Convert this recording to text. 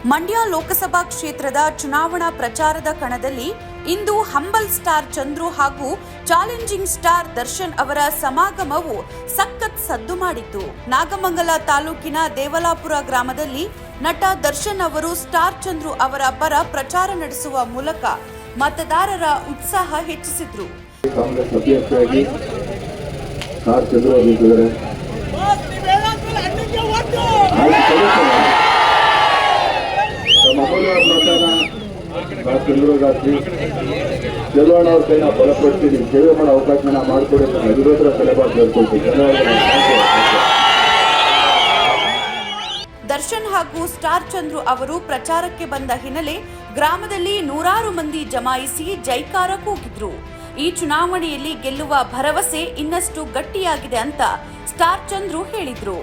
ಮಂಡ್ಯ ಲೋಕಸಭಾ ಕ್ಷೇತ್ರದ ಚುನಾವಣಾ ಪ್ರಚಾರದ ಕಣದಲ್ಲಿ ಇಂದು ಹಂಬಲ್ ಸ್ಟಾರ್ ಚಂದ್ರು ಹಾಗೂ ಚಾಲೆಂಜಿಂಗ್ ಸ್ಟಾರ್ ದರ್ಶನ್ ಅವರ ಸಮಾಗಮವು ಸಖತ್ ಸದ್ದು ಮಾಡಿತು. ನಾಗಮಂಗಲ ತಾಲೂಕಿನ ದೇವಲಾಪುರ ಗ್ರಾಮದಲ್ಲಿ ನಟ ದರ್ಶನ್ ಅವರು ಸ್ಟಾರ್ ಚಂದ್ರು ಅವರ ಪರ ಪ್ರಚಾರ ನಡೆಸುವ ಮೂಲಕ ಮತದಾರರ ಉತ್ಸಾಹ ಹೆಚ್ಚಿಸಿದ್ರು. ಕಾಂಗ್ರೆಸ್ ಅಭ್ಯರ್ಥಿಯಾಗಿ ಸ್ಟಾರ್ ಚಂದ್ರು ಅವರು ಚಂದ್ರಣ್ಣ ಅವ್ರ ಕೈನ ಬಲಪಡಿಸಿ ಸೇವೆ ಮಾಡೋ ಅವಕಾಶನ ಮಾಡಿಕೊಡಿ ವಿರೋಧರ ತಲೆಬಾರು ಹೇಳ್ಕೊಳ್ತೀನಿ. ದರ್ಶನ್ ಹಾಗೂ ಸ್ಟಾರ್ ಚಂದ್ರು ಅವರು ಪ್ರಚಾರಕ್ಕೆ ಬಂದ ಹಿನ್ನೆಲೆ ಗ್ರಾಮದಲ್ಲಿ ನೂರಾರು ಮಂದಿ ಜಮಾಯಿಸಿ ಜೈಕಾರ ಕೂಗಿದ್ರು. ಈ ಚುನಾವಣೆಯಲ್ಲಿ ಗೆಲ್ಲುವ ಭರವಸೆ ಇನ್ನಷ್ಟು ಗಟ್ಟಿಯಾಗಿದೆ ಅಂತ ಸ್ಟಾರ್ ಚಂದ್ರು ಹೇಳಿದ್ರು.